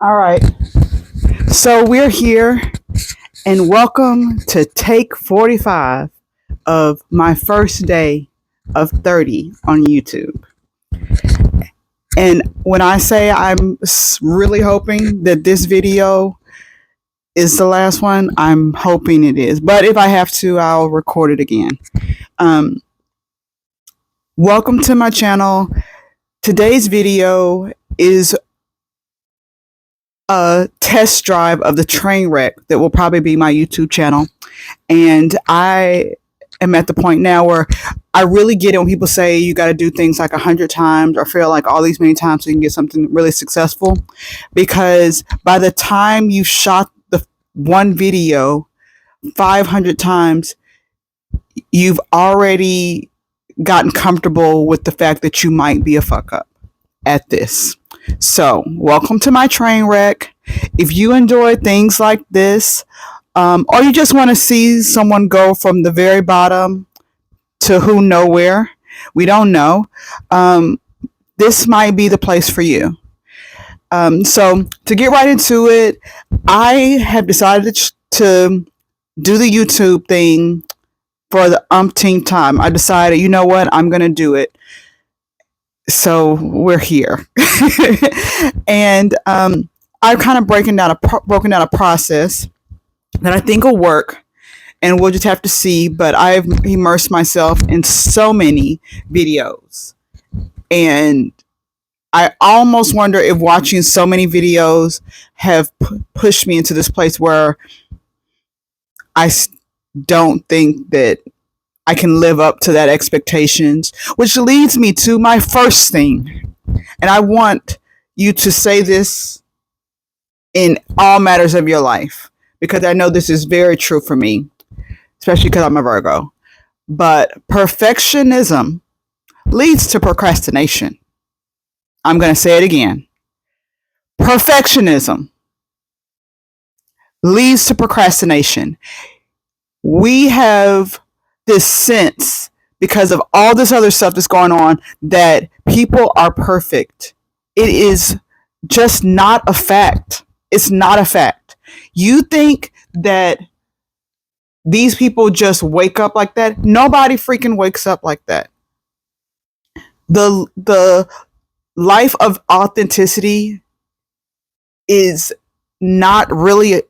All right. So we're here and welcome to take 45 of my first day of 30 on YouTube. And when I say I'm really hoping that this video is the last one, I'm hoping it is. But if I have to, I'll record it again. Um, Welcome to my channel. Today's video is a test drive of the train wreck that will probably be my YouTube channel. And I am at the point now where I really get it when people say you got to do things like 100 times or feel like all these many times so you can get something really successful. Because by the time you shot the one video 500 times, you've already gotten comfortable with the fact that you might be a fuck up at this. So, welcome to my train wreck. If you enjoy things like this, or you just want to see someone go from the very bottom to who nowhere, we don't know, this might be the place for you. So, to get right into it, I have decided to do the YouTube thing for the umpteenth time. I decided, you know what, I'm going to do it. So we're here. And I've kind of broken down a process that I think will work, and we'll just have to see. But I've immersed myself in so many videos, and I almost wonder if watching so many videos have pushed me into this place where I don't think that I can live up to that expectations, which leads me to my first thing. And I want you to say this in all matters of your life, because I know this is very true for me, especially because I'm a Virgo. But perfectionism leads to procrastination. I'm going to say it again. Perfectionism leads to procrastination. We have this sense, because of all this other stuff that's going on, that people are perfect. It is just not a fact. It's not a fact. You think that these people just wake up like that? Nobody freaking wakes up like that. The life of authenticity is not really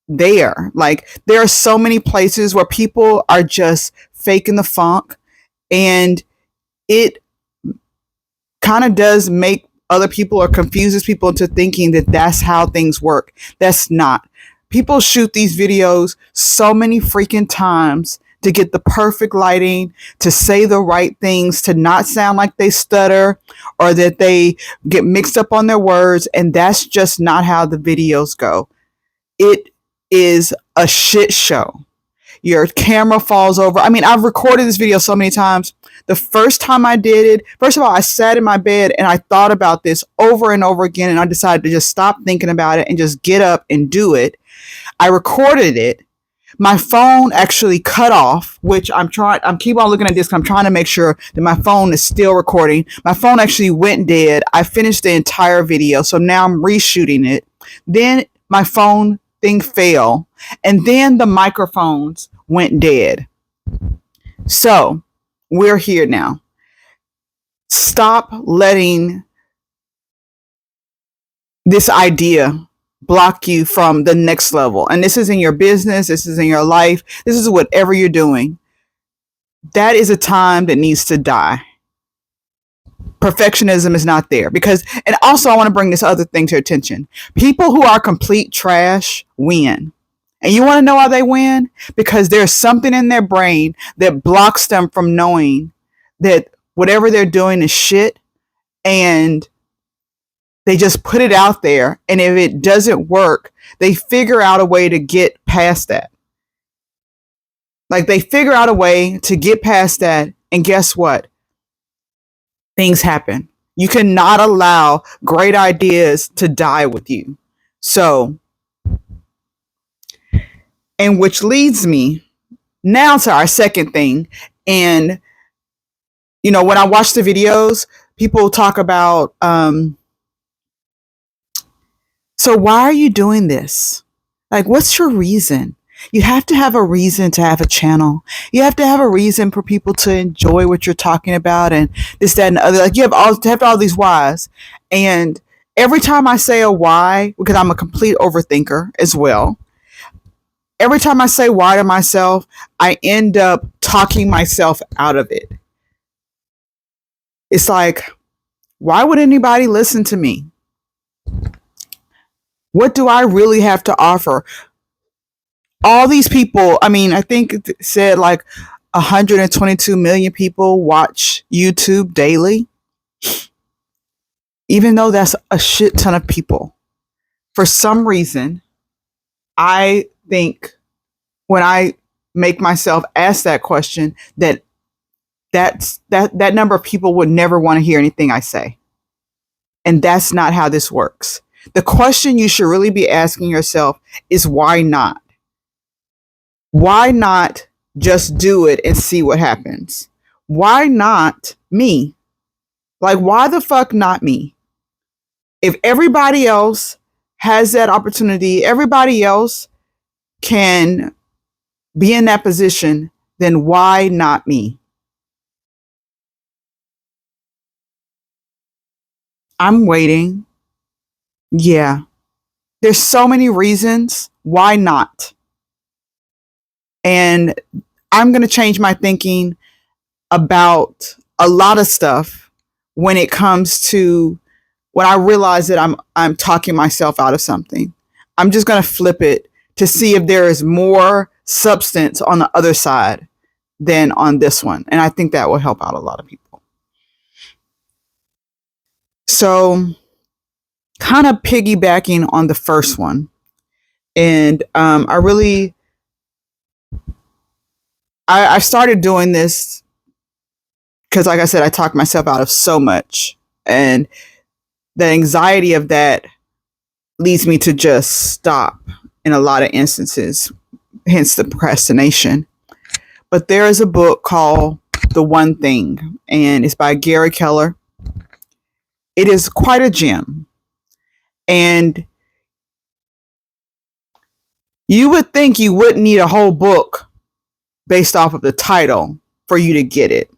there. Like, there are so many places where people are just faking the funk, and it kind of does make other people or confuses people into thinking that that's how things work. That's not. People shoot these videos so many freaking times to get the perfect lighting, to say the right things, to not sound like they stutter or that they get mixed up on their words, and that's just not how the videos go. It is a shit show. Your camera falls over. I mean, I've recorded this video so many times. The first time I did it, first of all, I sat in my bed and I thought about this over and over again, and I decided to just stop thinking about it and just get up and do it. I recorded it. My phone actually cut off, which I'm keep on looking at this because I'm trying to make sure that my phone is still recording. My phone actually went dead. I finished the entire video, so now I'm reshooting it. Then my phone thing fell, and then the microphones went dead. So we're here now. Stop letting this idea block you from the next level. And this is in your business, this is in your life, this is whatever you're doing. That is a time that needs to die. Perfectionism is not there. Because, and also I want to bring this other thing to your attention. People who are complete trash win. And you want to know why they win? Because there's something in their brain that blocks them from knowing that whatever they're doing is shit, and they just put it out there, and if it doesn't work, they figure out a way to get past that. Like, they figure out a way to get past that, and guess what? Things happen. You cannot allow great ideas to die with you. So, and which leads me now to our second thing. And, you know, when I watch the videos, people talk about So why are you doing this? Like, what's your reason? You have to have a reason to have a channel. You have to have a reason for people to enjoy what you're talking about and this, that, and the other. Like, you have all these whys. And every time I say a why, because I'm a complete overthinker as well, every time I say why to myself, I end up talking myself out of it. It's like, why would anybody listen to me? What do I really have to offer? All these people, I mean, I think it said like 122 million people watch YouTube daily, even though that's a shit ton of people. For some reason, I think when I make myself ask that question, that number of people would never want to hear anything I say. And that's not how this works. The question you should really be asking yourself is why not? Why not just do it and see what happens? Why not me? Like, why the fuck not me? If everybody else has that opportunity, everybody else can be in that position, then why not me? I'm waiting. Yeah. There's so many reasons. Why not? And I'm going to change my thinking about a lot of stuff when it comes to when I realize that I'm talking myself out of something. I'm just going to flip it to see if there is more substance on the other side than on this one. And I think that will help out a lot of people. So, kind of piggybacking on the first one. And I started doing this because, like I said, I talked myself out of so much. And the anxiety of that leads me to just stop in a lot of instances, hence the procrastination. But there is a book called The One Thing, and it's by Gary Keller. It is quite a gem. And you would think you wouldn't need a whole book based off of the title for you to get it.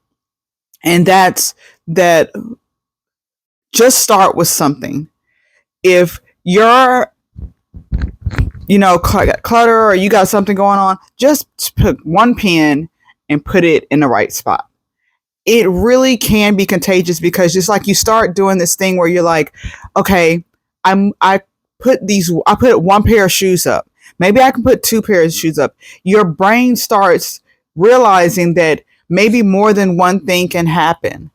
And that's that just start with something. If you're, clutter or you got something going on, just put one pen and put it in the right spot. It really can be contagious because just like you start doing this thing where you're like, okay, I put one pair of shoes up. Maybe I can put two pairs of shoes up. Your brain starts realizing that maybe more than one thing can happen.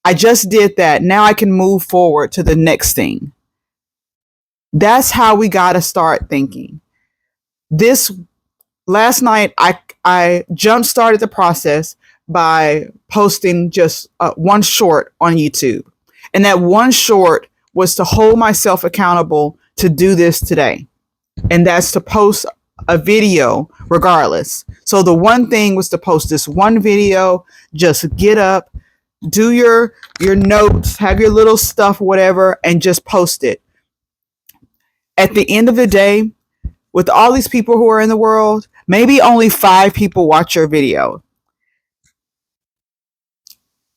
I just did that. Now I can move forward to the next thing. That's how we got to start thinking. This last night, I jump started the process by posting just one short on YouTube. And that one short was to hold myself accountable to do this today. And that's to post a video regardless. So the one thing was to post this one video, just get up, do your notes, have your little stuff, whatever, and just post it. At the end of the day, with all these people who are in the world, maybe only 5 people watch your video.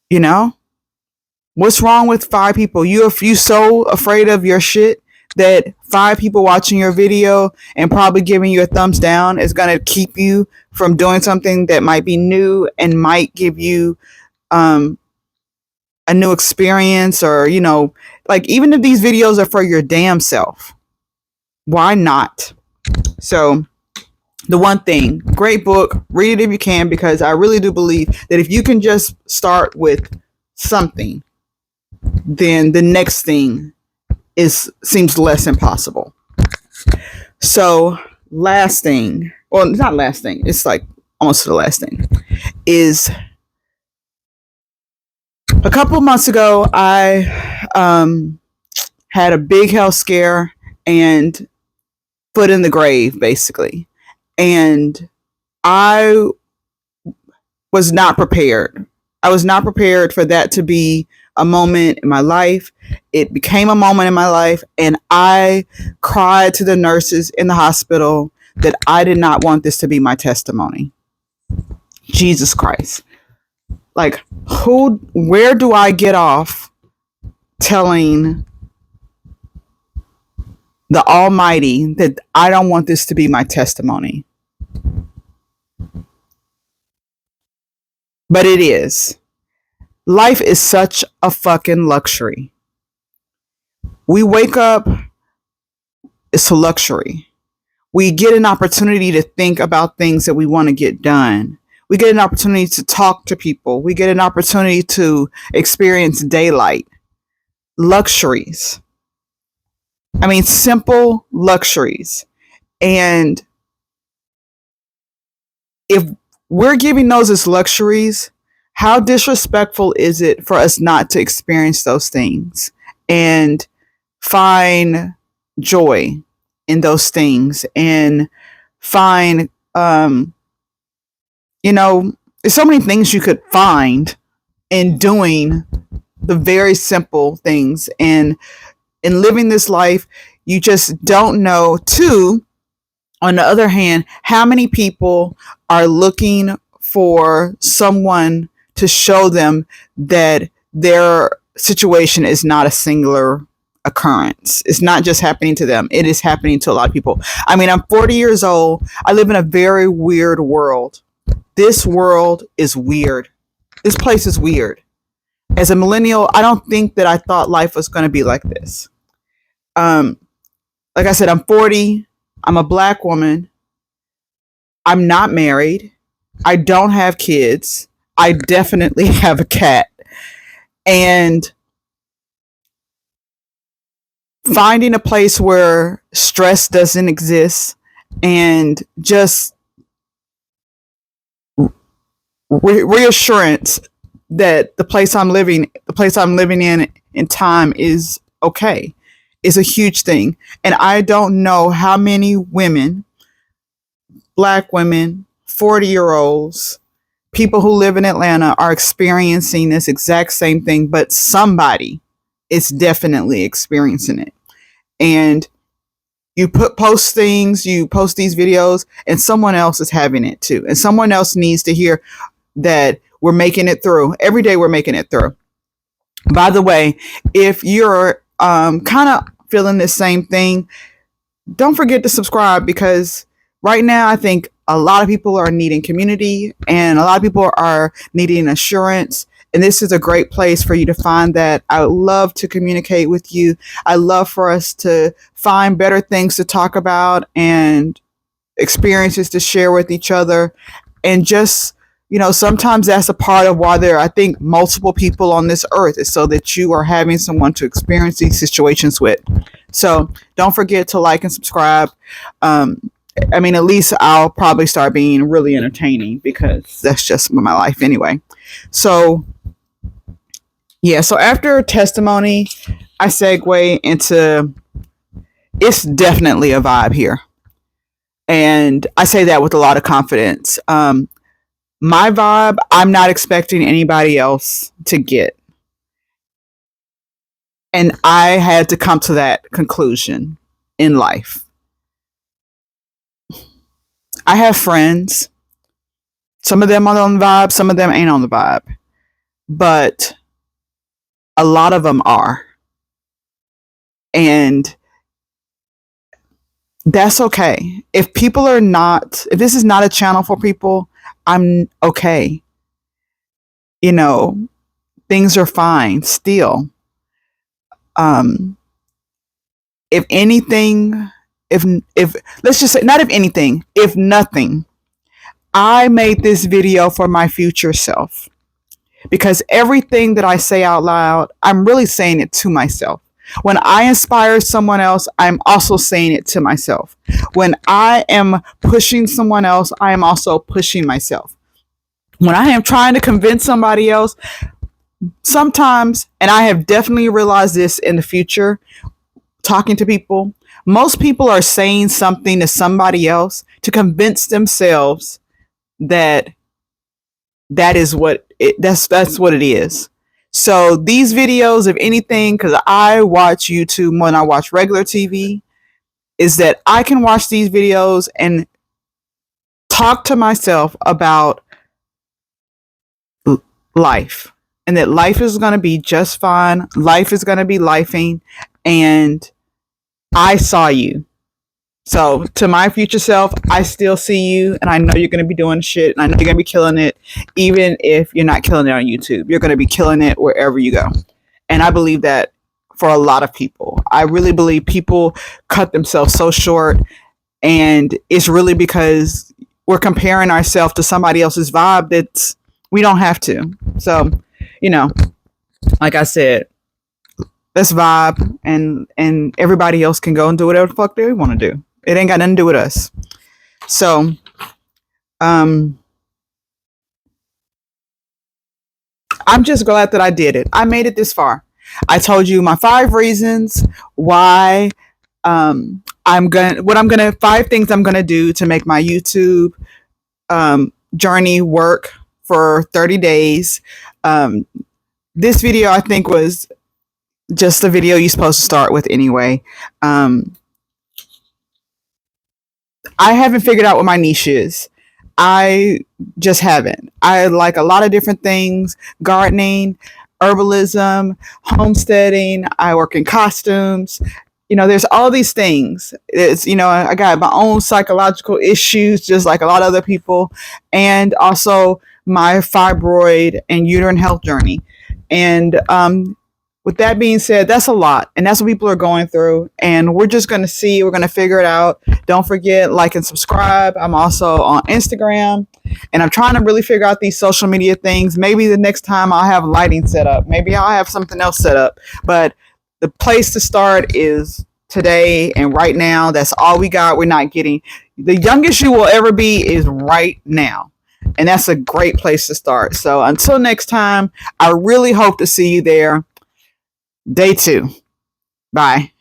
You know? What's wrong with 5 people? You so afraid of your shit that 5 people watching your video and probably giving you a thumbs down is going to keep you from doing something that might be new and might give you a new experience, or like, even if these videos are for your damn self, why not? So The One Thing, great book, read it if you can, because I really do believe that if you can just start with something, then the next thing seems less impossible. So last thing, well, not last thing, it's like almost the last thing, is a couple of months ago, I had a big health scare and foot in the grave, basically. And I was not prepared. I was not prepared for that to be a moment in my life. It became a moment in my life, and I cried to the nurses in the hospital that I did not want this to be my testimony. Jesus Christ. Like, where do I get off telling the Almighty that I don't want this to be my testimony? But it is. Life is such a fucking luxury. We wake up, it's a luxury. We get an opportunity to think about things that we want to get done. We get an opportunity to talk to people. We get an opportunity to experience daylight. Luxuries. I mean, simple luxuries. And if we're giving those as luxuries, how disrespectful is it for us not to experience those things and find joy in those things and find, there's so many things you could find in doing the very simple things. And in living this life, you just don't know, too, on the other hand, how many people are looking for someone to show them that their situation is not a singular occurrence. It's not just happening to them. It is happening to a lot of people. I mean, I'm 40 years old. I live in a very weird world. This world is weird. This place is weird. As a millennial, I don't think that I thought life was going to be like this. Like I said, I'm 40. I'm a Black woman. I'm not married. I don't have kids. I definitely have a cat. And finding a place where stress doesn't exist and just reassurance that the place I'm living in time is okay is a huge thing. And I don't know how many women, Black women, 40-year-olds, people who live in Atlanta are experiencing this exact same thing, but somebody is definitely experiencing it. And you post things, you post these videos, and someone else is having it too. And someone else needs to hear that we're making it through. Every day we're making it through. By the way, if you're kind of feeling the same thing, don't forget to subscribe, because right now I think a lot of people are needing community and a lot of people are needing assurance. And this is a great place for you to find that. I would love to communicate with you. I love for us to find better things to talk about and experiences to share with each other. And just, sometimes that's a part of why there are, I think, multiple people on this earth, is so that you are having someone to experience these situations with. So don't forget to like and subscribe. At least I'll probably start being really entertaining, because that's just my life anyway. So, yeah. So after testimony, I segue into, it's definitely a vibe here. And I say that with a lot of confidence. My vibe, I'm not expecting anybody else to get. And I had to come to that conclusion in life. I have friends. Some of them are on the vibe, some of them ain't on the vibe. But a lot of them are. And that's okay. If this is not a channel for people, I'm okay. Things are fine still. If anything, if let's just say, not if anything, if nothing, I made this video for my future self, because everything that I say out loud, I'm really saying it to myself. When I inspire someone else, I'm also saying it to myself. When I am pushing someone else, I am also pushing myself. When I am trying to convince somebody else, sometimes, and I have definitely realized this in the future, talking to people, most people are saying something to somebody else to convince themselves that that is what that's what it is. So these videos, if anything, because I watch YouTube more than I watch regular TV, is that I can watch these videos and talk to myself about life, and that life is going to be just fine. Life is going to be lifing, and I saw you. So to my future self, I still see you, and I know you're going to be doing shit, and I know you're going to be killing it, even if you're not killing it on YouTube. You're going to be killing it wherever you go. And I believe that for a lot of people. I really believe people cut themselves so short, and it's really because we're comparing ourselves to somebody else's vibe that's we don't have to. So, you know, like I said, let's vibe, and everybody else can go and do whatever the fuck they want to do. It ain't got nothing to do with us. So, I'm just glad that I did it. I made it this far. I told you my 5 reasons why I'm gonna 5 things I'm gonna do to make my YouTube journey work for 30 days. This video I think was just the video you're supposed to start with anyway. I haven't figured out what my niche is. I just haven't. I like a lot of different things: gardening, herbalism, homesteading. I work in costumes. There's all these things. I got my own psychological issues, just like a lot of other people, and also my fibroid and uterine health journey. And with that being said, that's a lot, and that's what people are going through. And we're just going to see. We're going to figure it out. Don't forget, like and subscribe. I'm also on Instagram, and I'm trying to really figure out these social media things. Maybe the next time I'll have lighting set up. Maybe I'll have something else set up. But the place to start is today and right now. That's all we got. We're not getting the youngest you will ever be is right now. And that's a great place to start. So until next time, I really hope to see you there. Day 2. Bye.